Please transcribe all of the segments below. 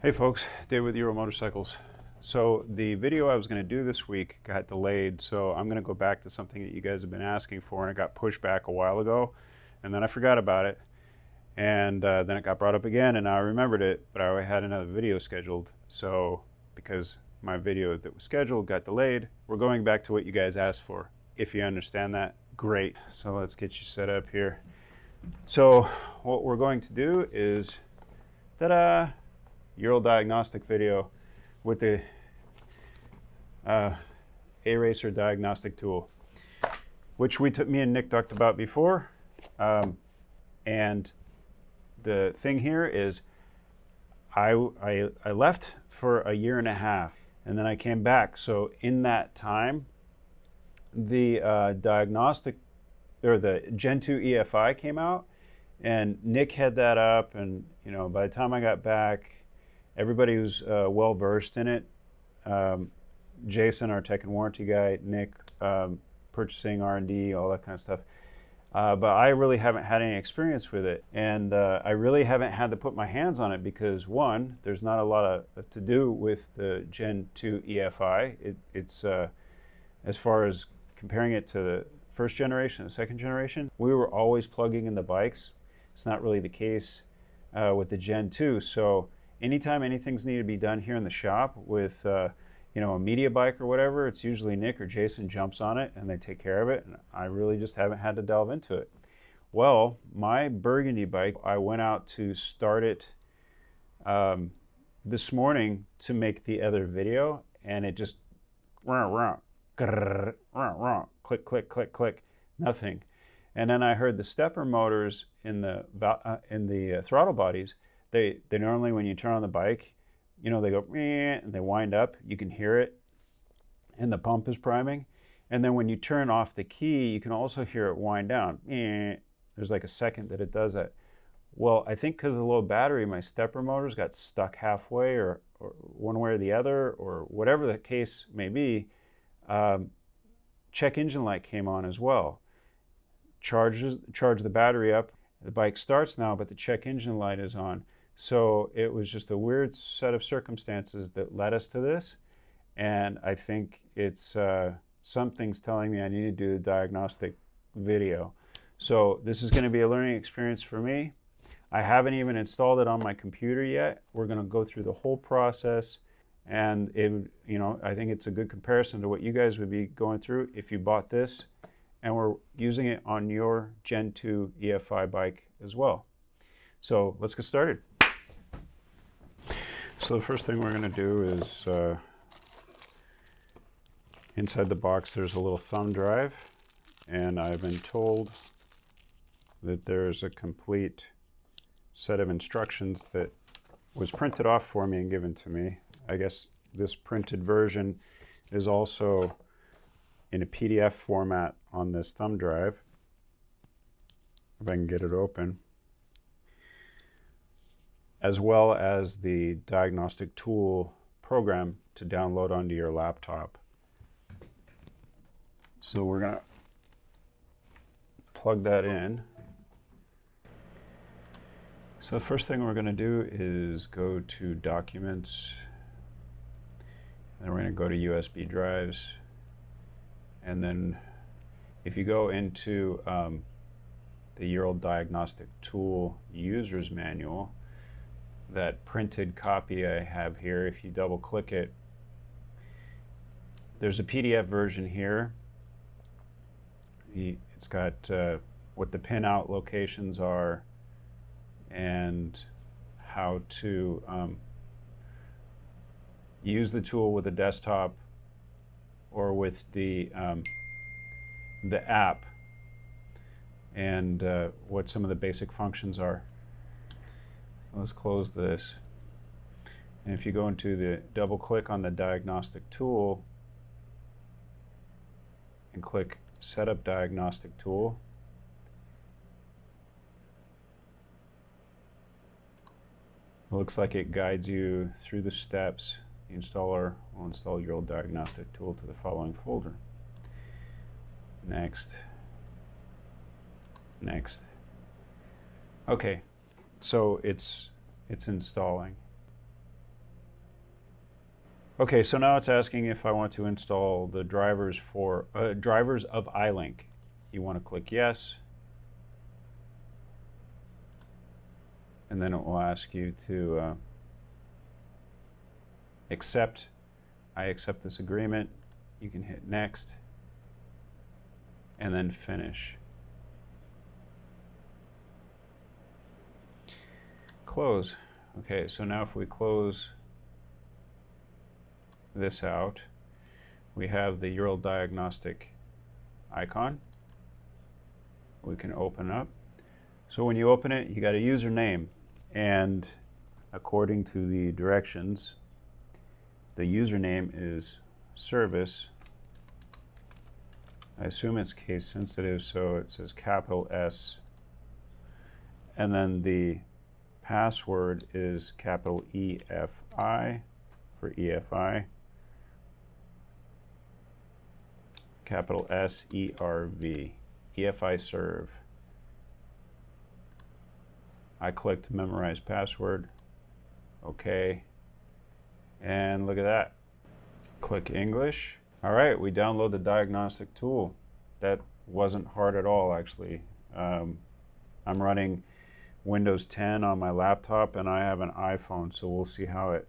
Hey folks, Dave with URAL Motorcycles. So the video I was going to do this week got delayed, so I'm going to go back to something that you guys have been asking for, and it got pushed back a while ago, and then I forgot about it, and then it got brought up again, and now I remembered it, but I had another video scheduled. So because my video that was scheduled got delayed, we're going back to what you guys asked for. If you understand that, great. So let's get you set up here. So what we're going to do is, ta-da! URAL diagnostic video with the A-Racer diagnostic tool, which me and Nick talked about before. And the thing here is I left for a year and a half, and then I came back. So in that time, the diagnostic, or the Gen 2 EFI came out, and Nick had that up, and by the time I got back, everybody was well versed in it. Jason, our tech and warranty guy, Nick, purchasing, R&D, all that kind of stuff. But I really haven't had any experience with it, and I really haven't had to put my hands on it because, one, there's not a lot to do with the Gen 2 EFI. It's as far as comparing it to the first generation and second generation, we were always plugging in the bikes. It's not really the case with the Gen 2. So anytime anything's needed to be done here in the shop with a media bike or whatever, it's usually Nick or Jason jumps on it and they take care of it, and I really just haven't had to delve into it. Well, my Burgundy bike, I went out to start it this morning to make the other video, and it just click, click, click, click, nothing. And then I heard the stepper motors in the throttle bodies. They normally, when you turn on the bike, they go and they wind up. You can hear it, and the pump is priming. And then when you turn off the key, you can also hear it wind down. There's like a second that it does that. Well, I think because of the low battery, my stepper motors got stuck halfway, or one way or the other, or whatever the case may be. Check engine light came on as well. Charge the battery up. The bike starts now, but the check engine light is on. So it was just a weird set of circumstances that led us to this, and I think it's something's telling me I need to do a diagnostic video. So this is going to be a learning experience for me. I haven't even installed it on my computer yet. We're going to go through the whole process, and I think it's a good comparison to what you guys would be going through if you bought this and were using it on your Gen 2 EFI bike as well. So let's get started. So the first thing we're going to do is, inside the box there's a little thumb drive, and I've been told that there's a complete set of instructions that was printed off for me and given to me. I guess this printed version is also in a PDF format on this thumb drive, if I can get it open, as well as the diagnostic tool program to download onto your laptop. So we're going to plug that in. So the first thing we're going to do is go to Documents, and we're going to go to USB drives, and then if you go into the URAL Diagnostic Tool User's Manual, that printed copy I have here, if you double click it, there's a PDF version here. It's got what the pin-out locations are and how to use the tool with a desktop or with the app, and what some of the basic functions are. Let's close this. And if you go into the double click on the diagnostic tool and click Setup Diagnostic Tool, it looks like it guides you through the steps. The installer will install URAL Diagnostic Tool to the following folder. Next. Next. Okay, so it's installing. Okay, so now it's asking if I want to install the drivers for drivers of iLink. You want to click yes, and then it will ask you to accept. I accept this agreement. You can hit next, and then finish. Close. Okay, so now if we close this out, we have the URAL diagnostic icon. We can open up. So when you open it, you got a username, and according to the directions, the username is service. I assume it's case sensitive, so it says capital S, and then the password is capital EFI for EFI, capital SERV, EFI serve. I clicked memorize password, okay, and look at that. Click English. All right, we download the diagnostic tool. That wasn't hard at all, actually. I'm running Windows 10 on my laptop, and I have an iPhone, so we'll see how it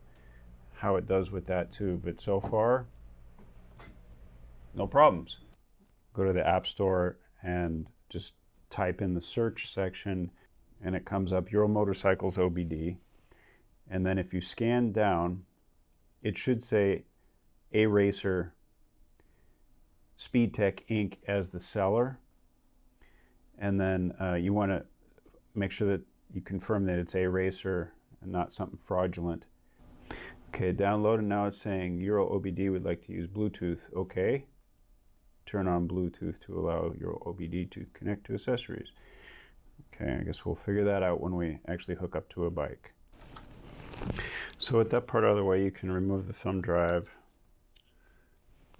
does with that too. But so far, no problems. Go to the App Store and just type in the search section, and it comes up URAL Motorcycles OBD. And then if you scan down, it should say A-Racer SpeedTech Inc. as the seller. And then you want to make sure that you confirm that it's A-Racer and not something fraudulent. Okay, download, and now it's saying URAL OBD would like to use Bluetooth. Okay. Turn on Bluetooth to allow URAL OBD to connect to accessories. Okay, I guess we'll figure that out when we actually hook up to a bike. So with that part out of the way, you can remove the thumb drive.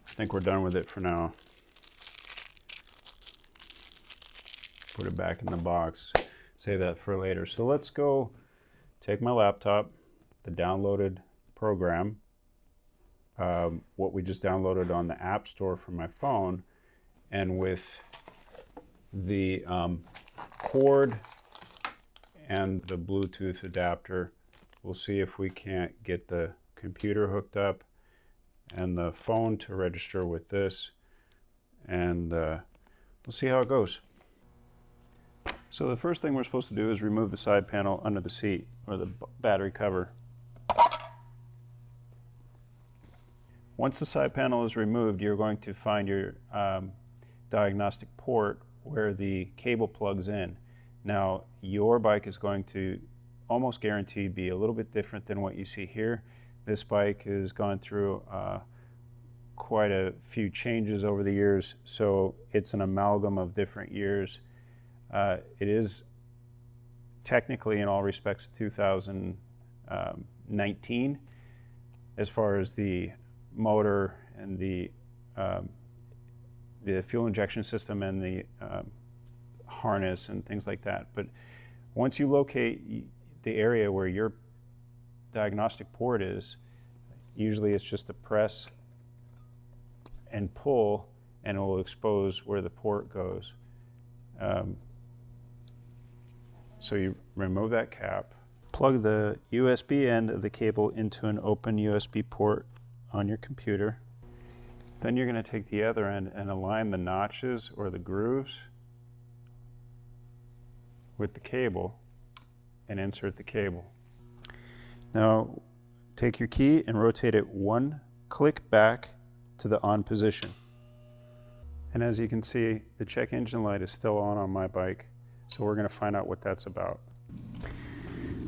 I think we're done with it for now. Put it back in the box. Save that for later. So let's go take my laptop, the downloaded program, what we just downloaded on the App Store from my phone, and with the cord and the Bluetooth adapter, we'll see if we can't get the computer hooked up and the phone to register with this, and we'll see how it goes. So the first thing we're supposed to do is remove the side panel under the seat, or the battery cover. Once the side panel is removed, you're going to find your diagnostic port where the cable plugs in. Now, your bike is going to almost guaranteed be a little bit different than what you see here. This bike has gone through quite a few changes over the years, so it's an amalgam of different years. It is technically, in all respects, 2019 as far as the motor and the fuel injection system and the harness and things like that. But once you locate the area where your diagnostic port is, usually it's just a press and pull, and it will expose where the port goes. So you remove that cap, plug the USB end of the cable into an open USB port on your computer. Then you're going to take the other end and align the notches or the grooves with the cable and insert the cable. Now take your key and rotate it one click back to the on position. And as you can see, the check engine light is still on my bike, so we're going to find out what that's about.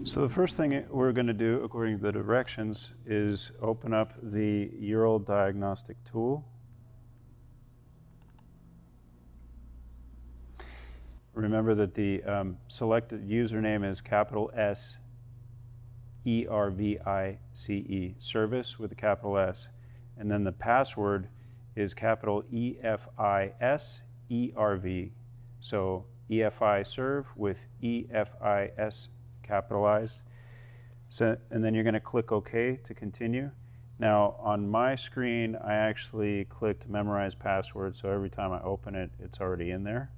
So the first thing we're going to do, according to the directions, is open up the URAL diagnostic tool. Remember that the selected username is capital S ERVICE, service with a capital S, and then the password is capital EFIS ERV, so EFI serve with EFIS capitalized. So, and then you're going to click OK to continue, Now on my screen, I actually clicked memorize password, so every time I open it, it's already in there.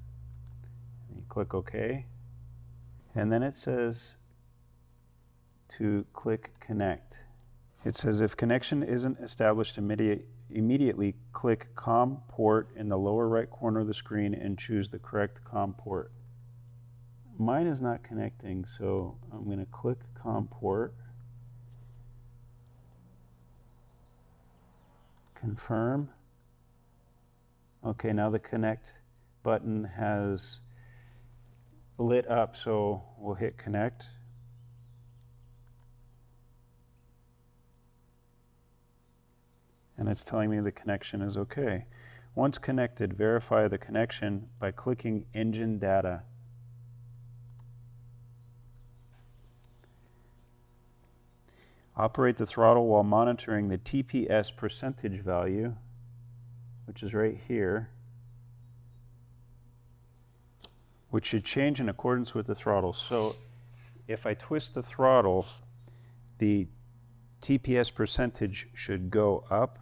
You click OK, and then it says to click connect. It says if connection isn't established immediately click COM port in the lower right corner of the screen and choose the correct COM port. Mine is not connecting, so I'm going to click COM port, confirm. Okay, now the connect button has lit up, so we'll hit connect. And it's telling me the connection is okay. Once connected, verify the connection by clicking engine data. Operate the throttle while monitoring the TPS percentage value, which is right here, which should change in accordance with the throttle. So if I twist the throttle, the TPS percentage should go up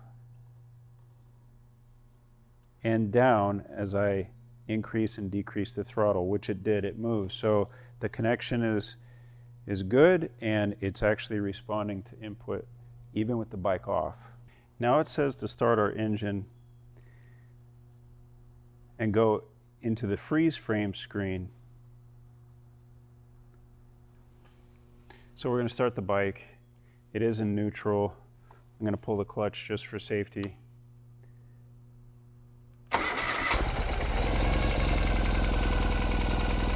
and down as I increase and decrease the throttle, which it did. It moves. So the connection is good, and it's actually responding to input even with the bike off. Now it says to start our engine and go into the freeze frame screen. So we're going to start the bike. It is in neutral. I'm going to pull the clutch just for safety.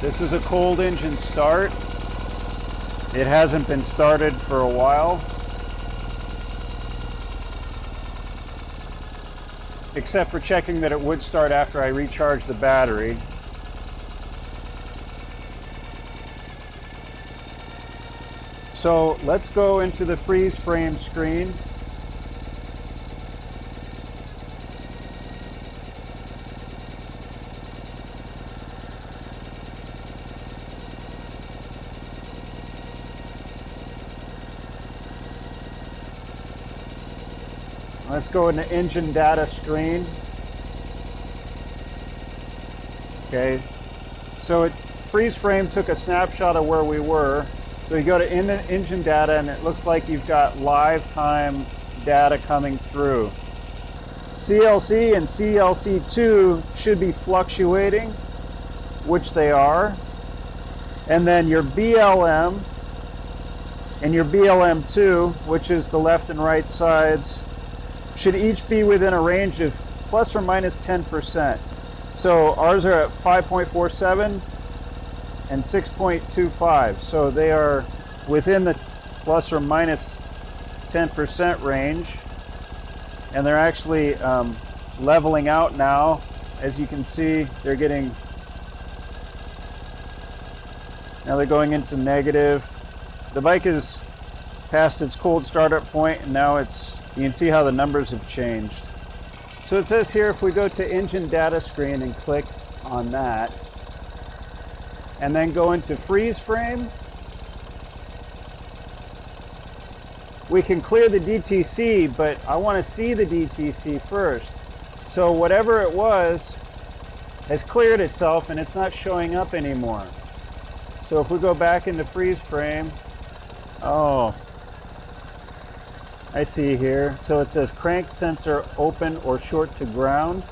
This is a cold engine start. It hasn't been started for a while, except for checking that it would start after I recharge the battery. So let's go into the freeze frame screen. Let's go into engine data screen. Okay, so freeze frame took a snapshot of where we were. So you go to engine data, and it looks like you've got live time data coming through. CLC and CLC2 should be fluctuating, which they are. And then your BLM and your BLM2, which is the left and right sides, should each be within a range of plus or minus 10%. So ours are at 5.47 and 6.25. So they are within the plus or minus 10% range. And they're actually leveling out now. As you can see, they're going into negative. The bike is past its cold startup point, and now you can see how the numbers have changed. So it says here, if we go to engine data screen and click on that, and then go into freeze frame, we can clear the DTC, but I want to see the DTC first. So whatever it was has cleared itself, and it's not showing up anymore. So if we go back into freeze frame, oh, I see here. So it says crank sensor open or short to ground,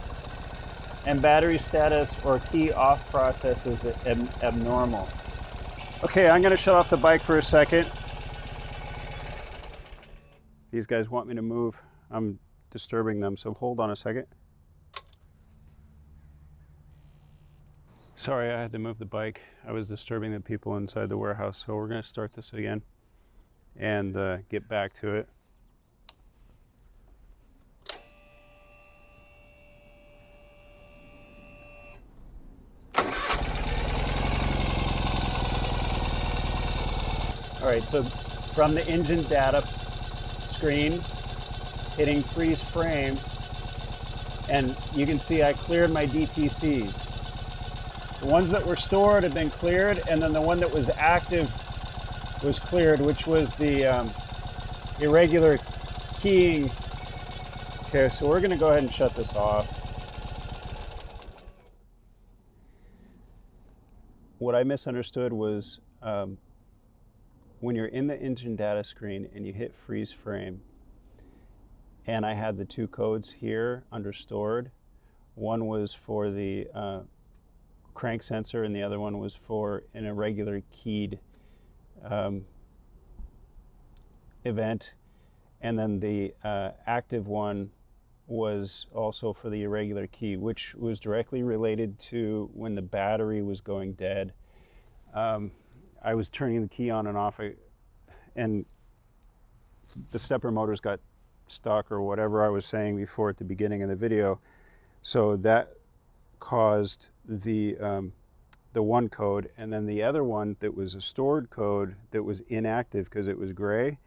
and battery status or key off process is abnormal. Okay, I'm going to shut off the bike for a second. These guys want me to move. I'm disturbing them, so hold on a second. Sorry, I had to move the bike. I was disturbing the people inside the warehouse, so we're going to start this again and get back to it. All right, so from the engine data screen, hitting freeze frame, and you can see I cleared my DTCs. The ones that were stored have been cleared, and then the one that was active was cleared, which was the irregular keying. Okay, so we're going to go ahead and shut this off. What I misunderstood was when you're in the engine data screen and you hit freeze frame, and I had the two codes here under stored. One was for the crank sensor and the other one was for an irregular keyed event. And then the active one was also for the irregular key, which was directly related to when the battery was going dead. I was turning the key on and off, and the stepper motors got stuck, or whatever I was saying before at the beginning of the video. So that caused the one code, and then the other one that was a stored code that was inactive because it was gray.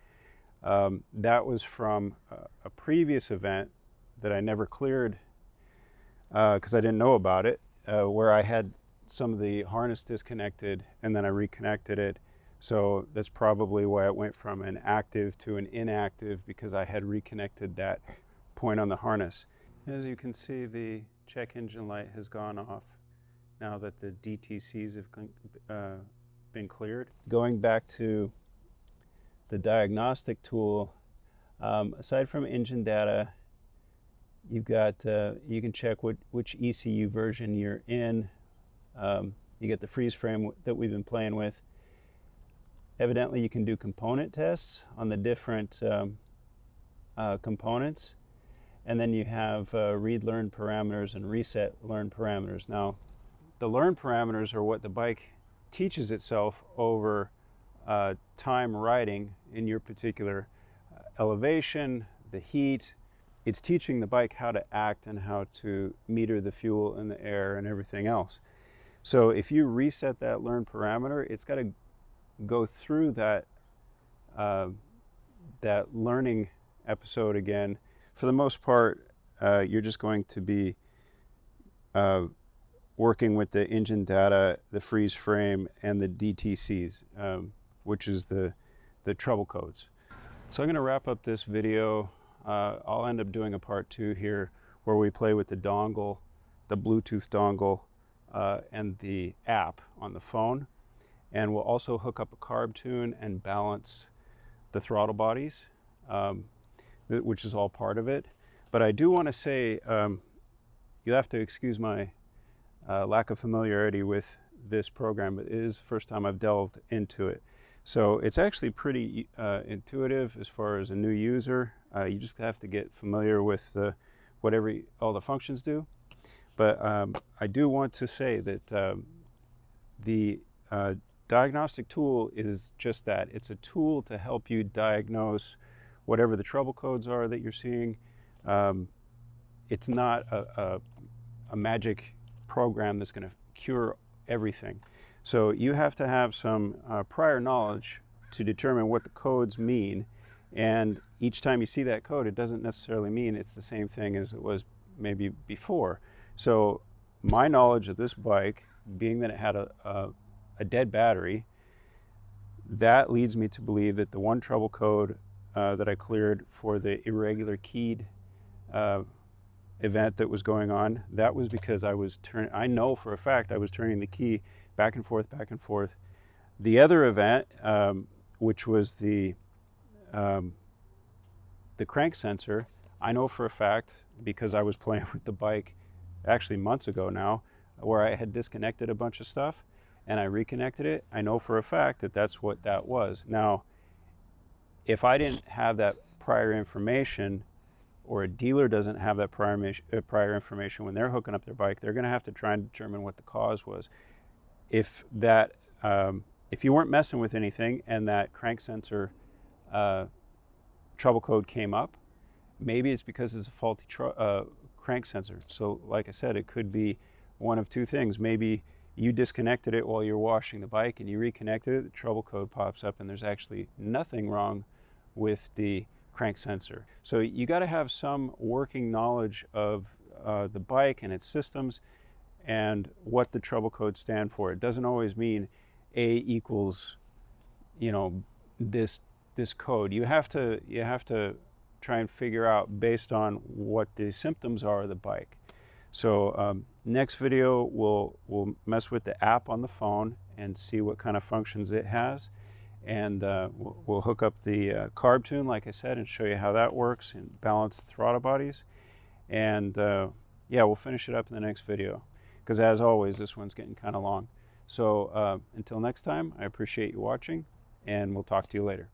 That was from a previous event that I never cleared because I didn't know about it, where I had some of the harness disconnected and then I reconnected it. So that's probably why it went from an active to an inactive, because I had reconnected that point on the harness. As you can see, the check engine light has gone off now that the DTCs have been cleared. Going back to the diagnostic tool, aside from engine data, you've got you can check which ECU version you're in. You get the freeze frame that we've been playing with. Evidently, you can do component tests on the different components, and then you have read learn parameters and reset learn parameters. Now, the learn parameters are what the bike teaches itself over time riding in your particular elevation, the heat. It's teaching the bike how to act and how to meter the fuel and the air and everything else. So if you reset that learn parameter, it's got to go through that that learning episode again. For the most part, you're just going to be working with the engine data, the freeze frame, and the DTCs, which is the trouble codes. So I'm going to wrap up this video. I'll end up doing a part 2 here where we play with the dongle, the Bluetooth dongle, and the app on the phone. And we'll also hook up a CARBTUNE and balance the throttle bodies, which is all part of it. But I do want to say, you'll have to excuse my lack of familiarity with this program, but it is the first time I've delved into it. So it's actually pretty intuitive as far as a new user. You just have to get familiar with what all the functions do. But I do want to say that the diagnostic tool is just that. It's a tool to help you diagnose whatever the trouble codes are that you're seeing. It's not a magic program that's going to cure everything. So you have to have some prior knowledge to determine what the codes mean. And each time you see that code, it doesn't necessarily mean it's the same thing as it was maybe before. So my knowledge of this bike, being that it had a dead battery, that leads me to believe that the one trouble code that I cleared for the irregular keyed event that was going on, that was because I know for a fact I was turning the key back and forth, back and forth. The other event, which was the crank sensor, I know for a fact because I was playing with the bike actually months ago now, where I had disconnected a bunch of stuff and I reconnected it. I know for a fact that that's what that was. Now, if I didn't have that prior information, or a dealer doesn't have that prior information when they're hooking up their bike, they're going to have to try and determine what the cause was. If you weren't messing with anything and that crank sensor trouble code came up, maybe it's because it's a faulty crank sensor. So like I said, it could be one of two things. Maybe you disconnected it while you're washing the bike and you reconnected it, the trouble code pops up and there's actually nothing wrong with the crank sensor. So you got to have some working knowledge of the bike and its systems and what the trouble codes stand for. It doesn't always mean A equals, this code. You have to try and figure out based on what the symptoms are of the bike. So next video, we'll mess with the app on the phone and see what kind of functions it has. And we'll hook up the CARBTUNE, like I said, and show you how that works and balance the throttle bodies. And yeah, we'll finish it up in the next video, because as always, this one's getting kind of long. So until next time, I appreciate you watching, and we'll talk to you later.